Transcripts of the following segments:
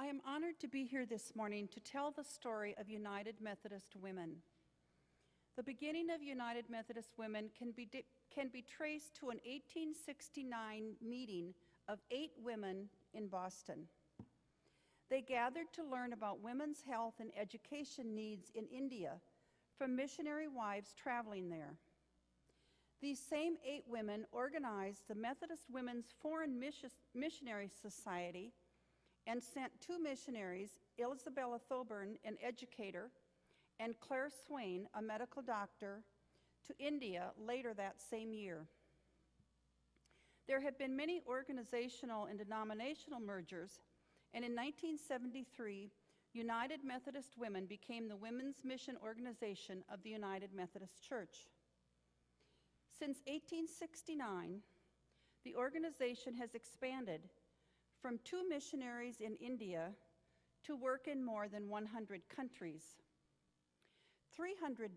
am honored to be here this morning to tell the story of United Methodist Women. The beginning of United Methodist Women can be traced to an 1869 meeting of 8 women in Boston. They gathered to learn about women's health and education needs in India from missionary wives traveling there. These same 8 women organized the Methodist Women's Foreign Missionary Society and sent 2 missionaries, Isabella Thoburn, an educator, and Claire Swain, a medical doctor, to India later that same year. There have been many organizational and denominational mergers, and in 1973, United Methodist Women became the women's mission organization of the United Methodist Church. Since 1869, the organization has expanded from 2 missionaries in India to work in more than 100 countries. $300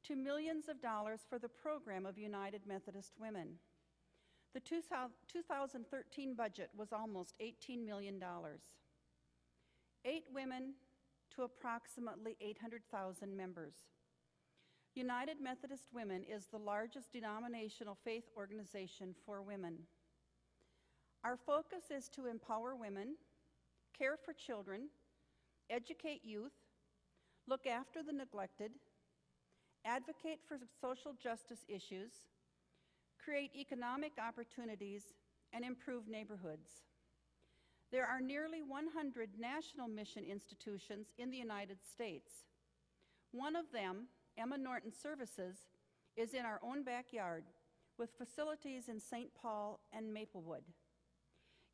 to millions of dollars for the program of United Methodist Women. The 2013 budget was almost $18 million. 8 women to approximately 800,000 members. United Methodist Women is the largest denominational faith organization for women. Our focus is to empower women, care for children, educate youth, look after the neglected, advocate for social justice issues, create economic opportunities, and improve neighborhoods. There are nearly 100 national mission institutions in the United States. One of them, Emma Norton Services, is in our own backyard with facilities in St. Paul and Maplewood.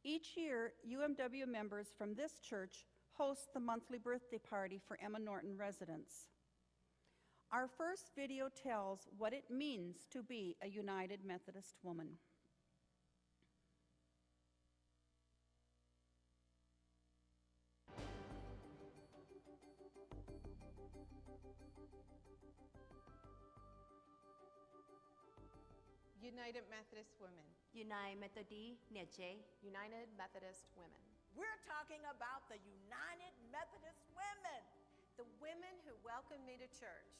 Each year, UMW members from this church host the monthly birthday party for Emma Norton residents. Our first video tells what it means to be a United Methodist woman. United Methodist Women. United Methodist Nietzsche. United Methodist Women. We're talking about the United Methodist Women. The women who welcomed me to church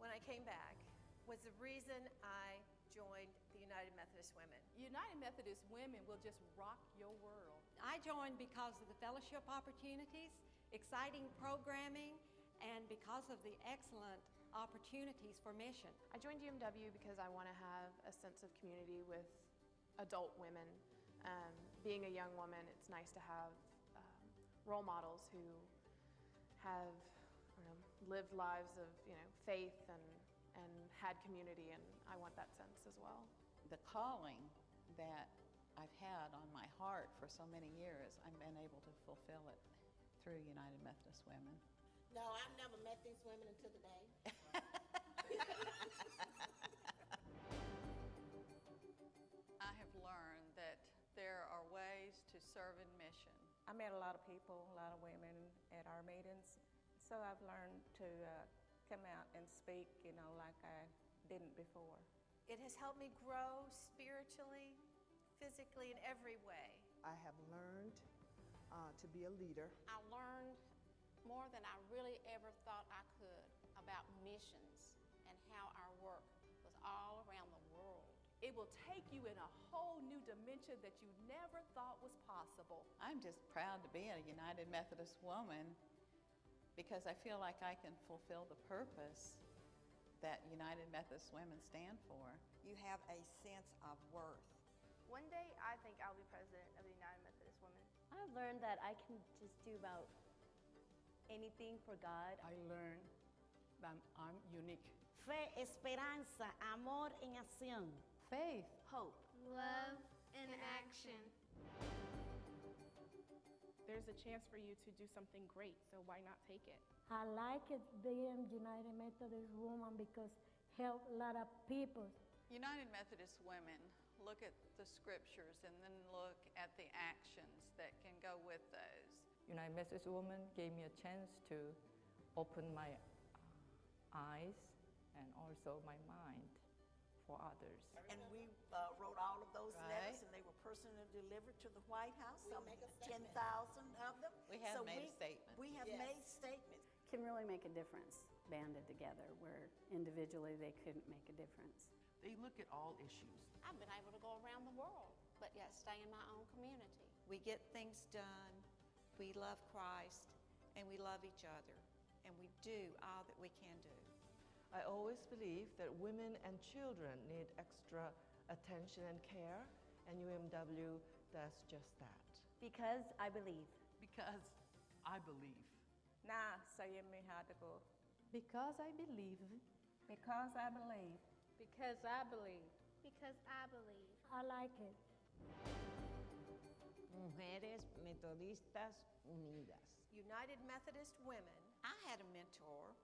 when I came back was the reason I joined the United Methodist Women. United Methodist Women will just rock your world. I joined because of the fellowship opportunities, exciting programming, and because of the excellent opportunities for mission. I joined UMW because I want to have a sense of community with adult women. Being a young woman, it's nice to have role models who have lived lives of faith and had community, and I want that sense as well. The calling that I've had on my heart for so many years, I've been able to fulfill it through United Methodist Women. No, I've never met these women until today. I have learned that there are ways to serve in mission. I met a lot of people, a lot of women at our meetings, so I've learned to come out and speak, like I didn't before. It has helped me grow spiritually, physically, in every way. I have learned to be a leader. I learned more than I really ever thought I could about missions and how our work was all around the world. It will take you in a whole new dimension that you never thought was possible. I'm just proud to be a United Methodist woman because I feel like I can fulfill the purpose that United Methodist Women stand for. You have a sense of worth. One day, I think I'll be president of the United Methodist Women. I've learned that I can just do about anything for God. I learned that I'm unique. Fe, esperanza, amor en acción. Faith, hope, love, and action. There's a chance for you to do something great, so why not take it? I like it being United Methodist Woman because help a lot of people. United Methodist Women look at the scriptures and then look at the actions that can go with those. United Methodist Women gave me a chance to open my eyes and also my mind for others. And we wrote all of those letters, and they were personally delivered to the White House, some 10,000 We have So made a statement. We have Yes. made statements. Can really make a difference banded together where individually they couldn't make a difference. They look at all issues. I've been able to go around the world, but yet stay in my own community. We get things done, we love Christ, and we love each other, and we do all that we can do. I always believe that women and children need extra attention and care, and UMW does just that. Because I believe. Because I believe. Na sayemi hadago. Because I believe. Because I believe. Because I believe. Because I believe. I like it. Mujeres Metodistas Unidas. United Methodist Women. I had a mentor,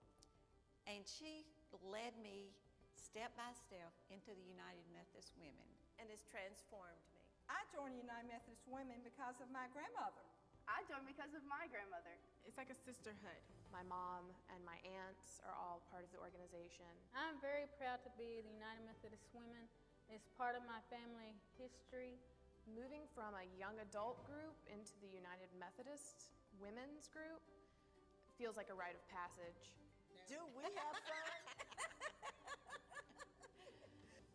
and she led me step by step into the United Methodist Women. And has transformed me. I joined United Methodist Women because of my grandmother. I joined because of my grandmother. It's like a sisterhood. My mom and my aunts are all part of the organization. I'm very proud to be the United Methodist Women. It's part of my family history. Moving from a young adult group into the United Methodist Women's group feels like a rite of passage. Do we have fun?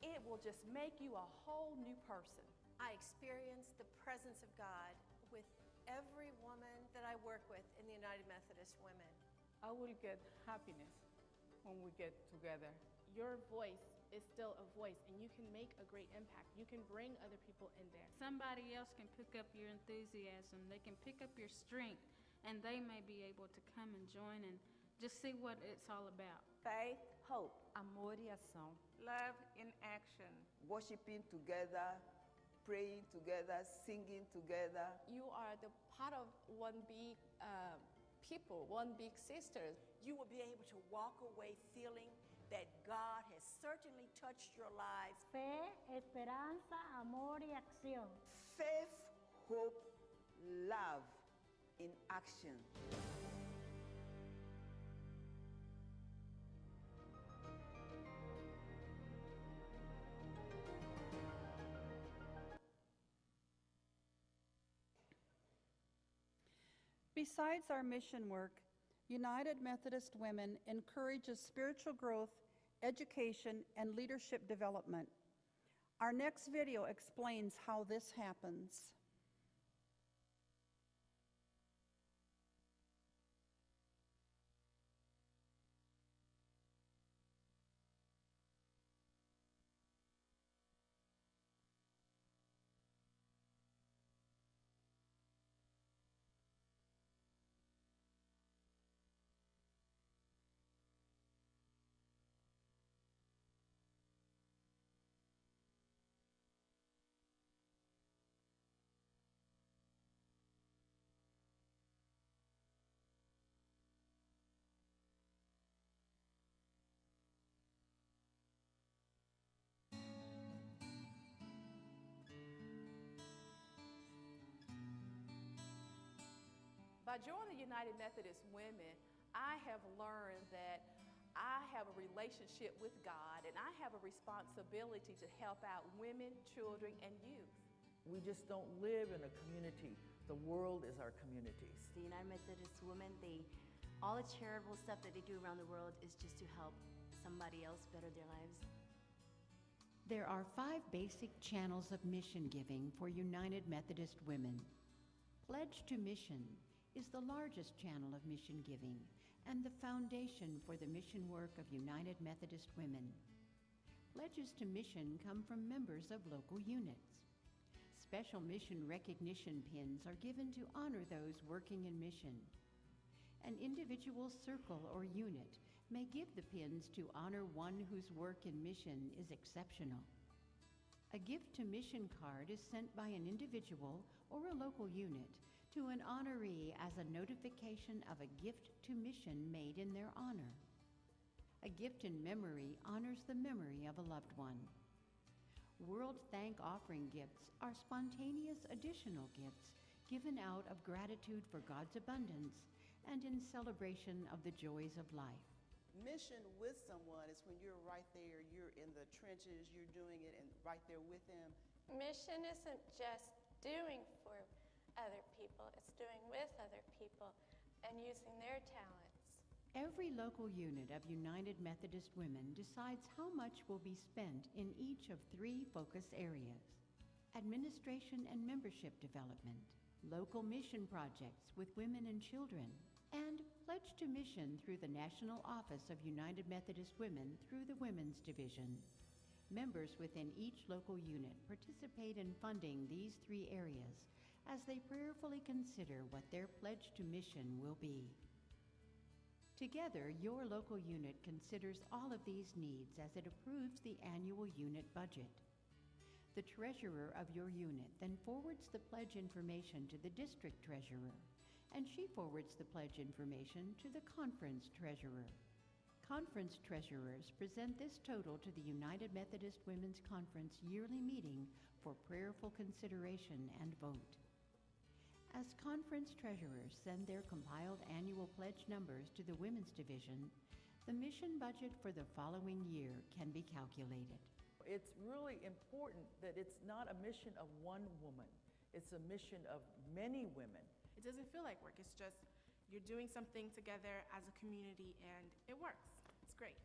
It will just make you a whole new person. I experience the presence of God with every woman that I work with in the United Methodist Women. I will get happiness when we get together. Your voice is still a voice, and you can make a great impact. You can bring other people in there. Somebody else can pick up your enthusiasm. They can pick up your strength, and they may be able to come and join and just see what it's all about. Faith, hope. Amor y ação. Love in action. Worshiping together, praying together, singing together. You are the part of one big people, one big sister. You will be able to walk away feeling that God has certainly touched your lives. Fe, esperanza, amor y acción. Faith, hope, love in action. Besides our mission work, United Methodist Women encourages spiritual growth, education, and leadership development. Our next video explains how this happens. By joining the United Methodist Women, I have learned that I have a relationship with God, and I have a responsibility to help out women, children, and youth. We just don't live in a community. The world is our community. The United Methodist Women, all the charitable stuff that they do around the world is just to help somebody else better their lives. There are 5 basic channels of mission giving for United Methodist Women. Pledge to Mission is the largest channel of mission giving and the foundation for the mission work of United Methodist Women. Pledges to Mission come from members of local units. Special mission recognition pins are given to honor those working in mission. An individual circle or unit may give the pins to honor one whose work in mission is exceptional. A gift to mission card is sent by an individual or a local unit to an honoree as a notification of a gift to mission made in their honor. A gift in memory honors the memory of a loved one. World Thank Offering gifts are spontaneous additional gifts given out of gratitude for God's abundance and in celebration of the joys of life. Mission with someone is when you're right there, you're in the trenches, you're doing it and right there with them. Mission isn't just doing for other people. It's doing with other people and using their talents. Every local unit of United Methodist Women decides how much will be spent in each of 3 focus areas: administration and membership development, local mission projects with women and children, and pledge to mission through the National Office of United Methodist Women through the Women's Division. Members within each local unit participate in funding these 3 areas as they prayerfully consider what their pledge to mission will be. Together, your local unit considers all of these needs as it approves the annual unit budget. The treasurer of your unit then forwards the pledge information to the district treasurer, and she forwards the pledge information to the conference treasurer. Conference treasurers present this total to the United Methodist Women's Conference yearly meeting for prayerful consideration and vote. As conference treasurers send their compiled annual pledge numbers to the Women's Division, the mission budget for the following year can be calculated. It's really important that it's not a mission of one woman. It's a mission of many women. It doesn't feel like work. It's just you're doing something together as a community, and it works. It's great.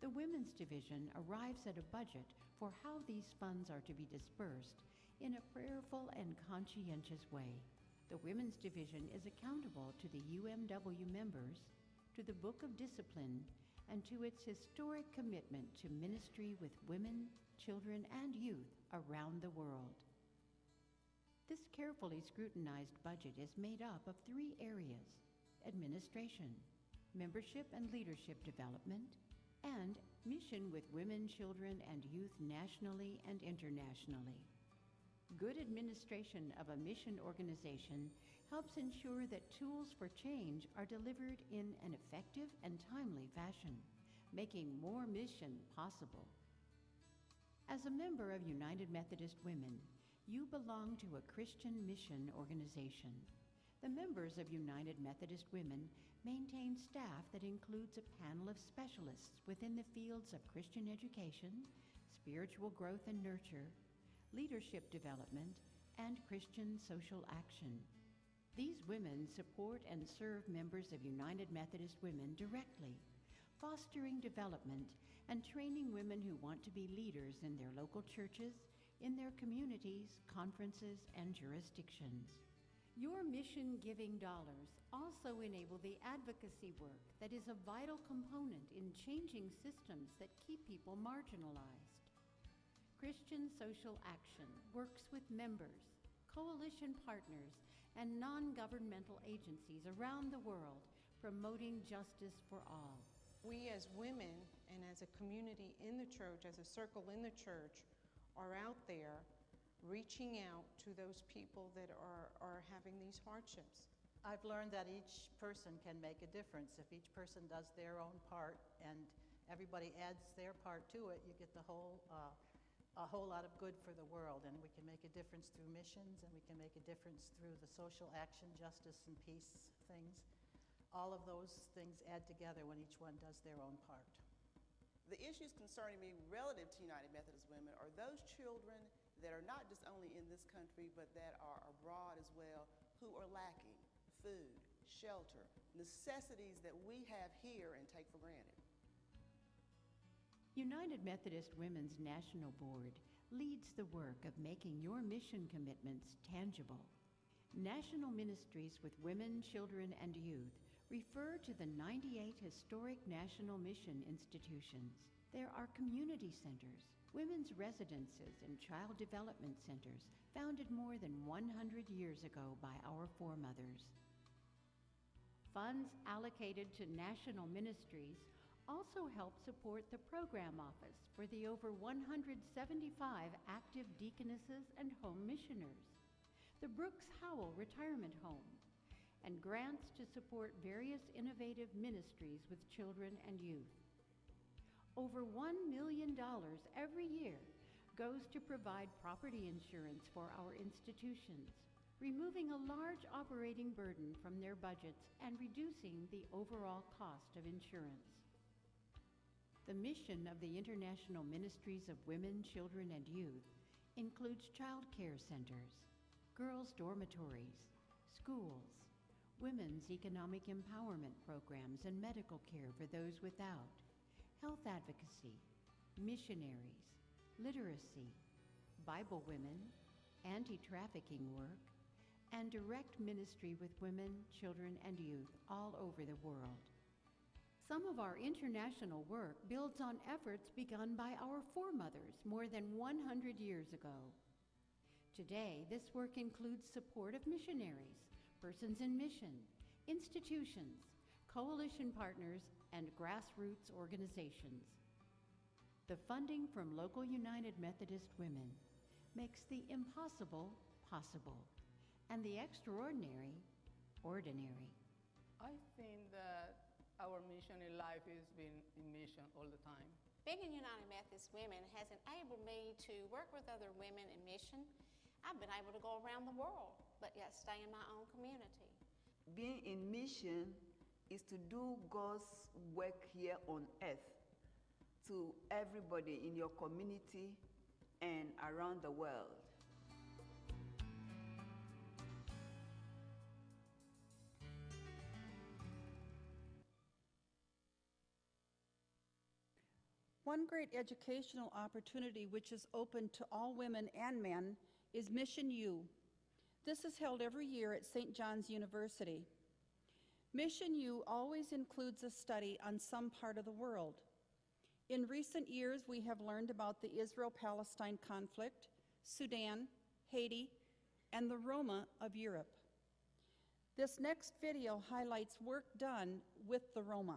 The Women's Division arrives at a budget for how these funds are to be dispersed in a prayerful and conscientious way. The Women's Division is accountable to the UMW members, to the Book of Discipline, and to its historic commitment to ministry with women, children, and youth around the world. This carefully scrutinized budget is made up of 3 areas: administration, membership and leadership development, and mission with women, children, and youth nationally and internationally. Good administration of a mission organization helps ensure that tools for change are delivered in an effective and timely fashion, making more mission possible. As a member of United Methodist Women, you belong to a Christian mission organization. The members of United Methodist Women maintain staff that includes a panel of specialists within the fields of Christian education, spiritual growth and nurture, leadership development, and Christian social action. These women support and serve members of United Methodist Women directly, fostering development and training women who want to be leaders in their local churches, in their communities, conferences, and jurisdictions. Your mission-giving dollars also enable the advocacy work that is a vital component in changing systems that keep people marginalized. Christian Social Action works with members, coalition partners, and non-governmental agencies around the world promoting justice for all. We as women and as a community in the church, as a circle in the church, are out there reaching out to those people that are having these hardships. I've learned that each person can make a difference. If each person does their own part and everybody adds their part to it, you get a whole lot of good for the world, and we can make a difference through missions, and we can make a difference through the social action, justice, and peace things. All of those things add together when each one does their own part. The issues concerning me relative to United Methodist Women are those children that are not just only in this country, but that are abroad as well, who are lacking food, shelter, necessities that we have here and take for granted. United Methodist Women's National Board leads the work of making your mission commitments tangible. National Ministries with Women, Children, and Youth refer to the 98 historic national mission institutions. There are community centers, women's residences, and child development centers founded more than 100 years ago by our foremothers. Funds allocated to national ministries also help support the program office for the over 175 active deaconesses and home missioners, the Brooks Howell Retirement Home, and grants to support various innovative ministries with children and youth. Over $1 million every year goes to provide property insurance for our institutions, removing a large operating burden from their budgets and reducing the overall cost of insurance. The mission of the International Ministries of Women, Children, and Youth includes child care centers, girls' dormitories, schools, women's economic empowerment programs and medical care for those without, health advocacy, missionaries, literacy, Bible women, anti-trafficking work, and direct ministry with women, children, and youth all over the world. Some of our international work builds on efforts begun by our foremothers more than 100 years ago. Today, this work includes support of missionaries, persons in mission, institutions, coalition partners, and grassroots organizations. The funding from local United Methodist women makes the impossible possible and the extraordinary ordinary. I think that our mission in life is being in mission all the time. Being in United Methodist Women has enabled me to work with other women in mission. I've been able to go around the world, but yet stay in my own community. Being in mission is to do God's work here on earth to everybody in your community and around the world. One great educational opportunity which is open to all women and men is Mission U. This is held every year at St. John's University. Mission U always includes a study on some part of the world. In recent years, we have learned about the Israel-Palestine conflict, Sudan, Haiti, and the Roma of Europe. This next video highlights work done with the Roma.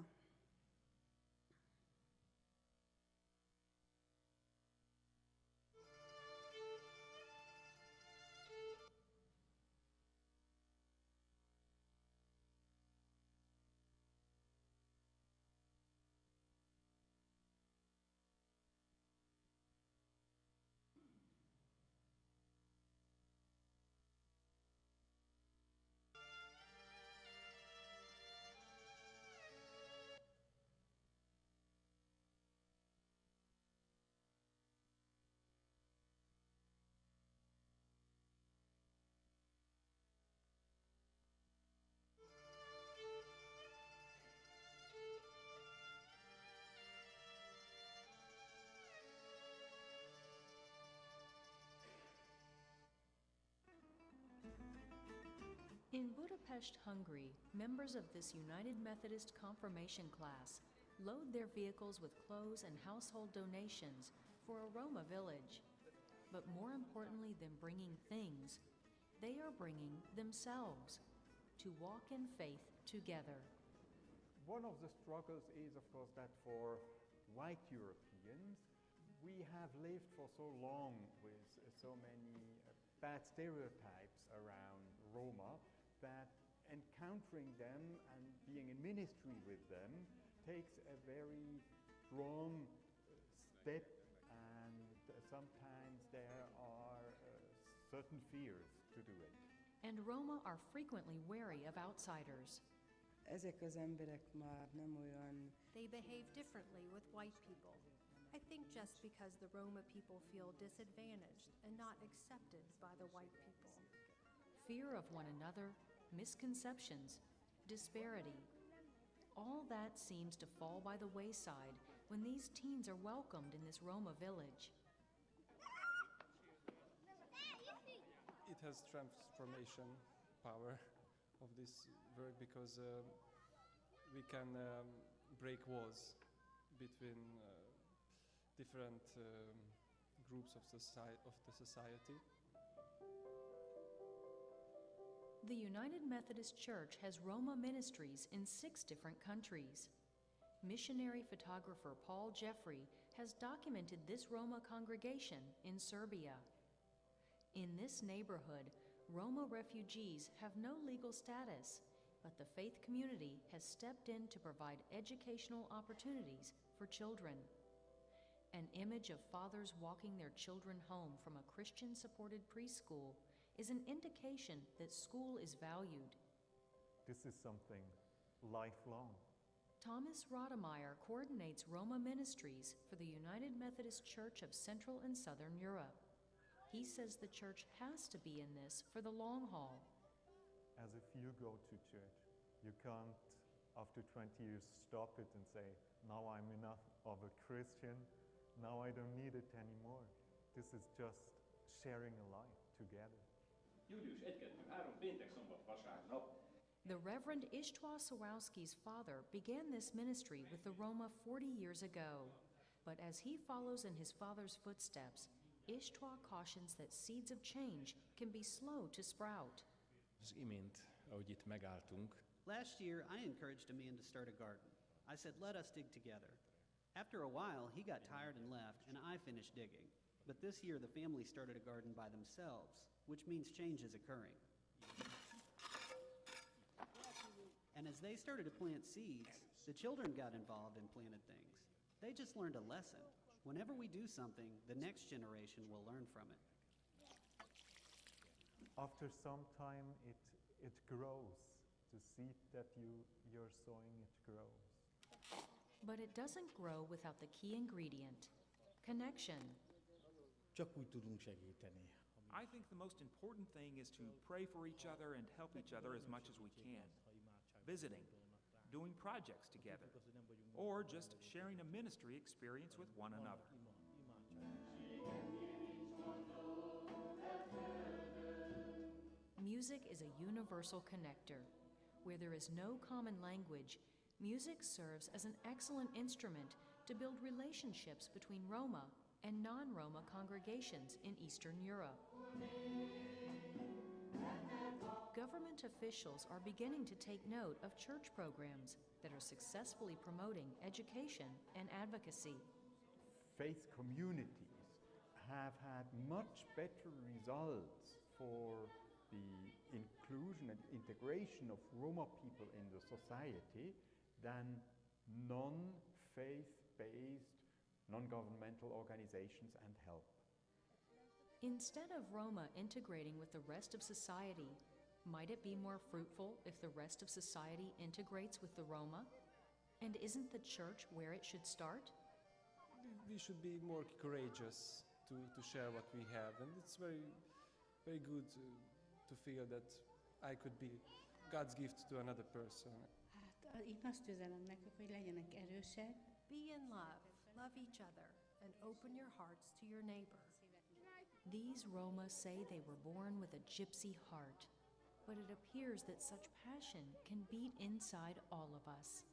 In Budapest, Hungary, members of this United Methodist confirmation class load their vehicles with clothes and household donations for a Roma village. But more importantly than bringing things, they are bringing themselves to walk in faith together. One of the struggles is, of course, that for white Europeans, we have lived for so long with so many bad stereotypes around Roma that encountering them and being in ministry with them takes a very strong step, and sometimes there are certain fears to do it. And Roma are frequently wary of outsiders. Ezek az emberek már nem olyan. They behave differently with white people. I think just because the Roma people feel disadvantaged and not accepted by the white people. Fear of one another, misconceptions, disparity. All that seems to fall by the wayside when these teens are welcomed in this Roma village. It has transformation power of this work because we can break walls between different groups of the society. The United Methodist Church has Roma ministries in 6 different countries. Missionary photographer Paul Jeffrey has documented this Roma congregation in Serbia. In this neighborhood, Roma refugees have no legal status, but the faith community has stepped in to provide educational opportunities for children. An image of fathers walking their children home from a Christian-supported preschool is an indication that school is valued. This is something lifelong. Thomas Rodemeyer coordinates Roma ministries for the United Methodist Church of Central and Southern Europe. He says the church has to be in this for the long haul. as if you go to church. You can't, after 20 years, stop it and say, now I'm enough of a Christian, now I don't need it anymore. This is just sharing a life together. Július 1-2-3 péntek, szombat, vasárnap. The Reverend Ishtwa Sawowski's father began this ministry with the Roma 40 years ago. But as he follows in his father's footsteps, Ishtwa cautions that seeds of change can be slow to sprout. Az imént, ahogy itt megálltunk, Last year, I encouraged a man to start a garden. I said, let us dig together. After a while, he got tired and left, and I finished digging. But this year, the family started a garden by themselves, which means change is occurring. And as they started to plant seeds, the children got involved and planted things. They just learned a lesson. Whenever we do something, the next generation will learn from it. After some time, it grows. The seed that you're sowing, it grows. But it doesn't grow without the key ingredient, connection. csak úgy tudunk segíteni. I think the most important thing is to pray for each other and help each other as much as we can. Visiting, doing projects together, or just sharing a ministry experience with one another. Music is a universal connector. Where there is no common language, music serves as an excellent instrument to build relationships between Roma and non-Roma congregations in Eastern Europe. Government officials are beginning to take note of church programs that are successfully promoting education and advocacy. Faith communities have had much better results for the inclusion and integration of Roma people in the society than non-faith-based, non-governmental organizations and help. Instead of Roma integrating with the rest of society, might it be more fruitful if the rest of society integrates with the Roma? And isn't the church where it should start? We should be more courageous to share what we have, and it's very, very good to feel that I could be God's gift to another person. Én azt üzenem nekik, hogy legyenek erősek. Be in love, love each other, and open your hearts to your neighbor. These Roma say they were born with a gypsy heart, but it appears that such passion can beat inside all of us.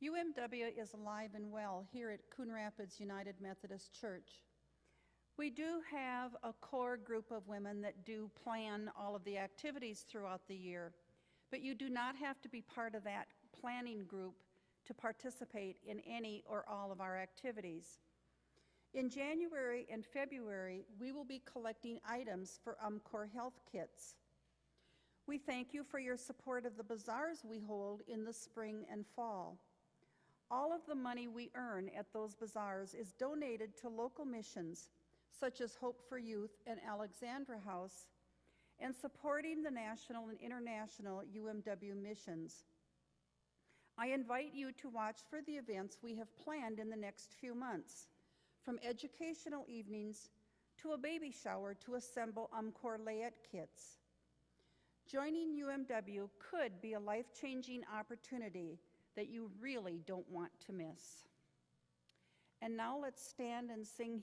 UMW is alive and well here at Coon Rapids United Methodist Church. We do have a core group of women that do plan all of the activities throughout the year, but you do not have to be part of that planning group to participate in any or all of our activities. In January and February, we will be collecting items for UMCOR health kits. We thank you for your support of the bazaars we hold in the spring and fall. All of the money we earn at those bazaars is donated to local missions, such as Hope for Youth and Alexandra House, and supporting the national and international UMW missions. I invite you to watch for the events we have planned in the next few months, from educational evenings to a baby shower to assemble UMCOR layette kits. Joining UMW could be a life-changing opportunity that you really don't want to miss. And now let's stand and sing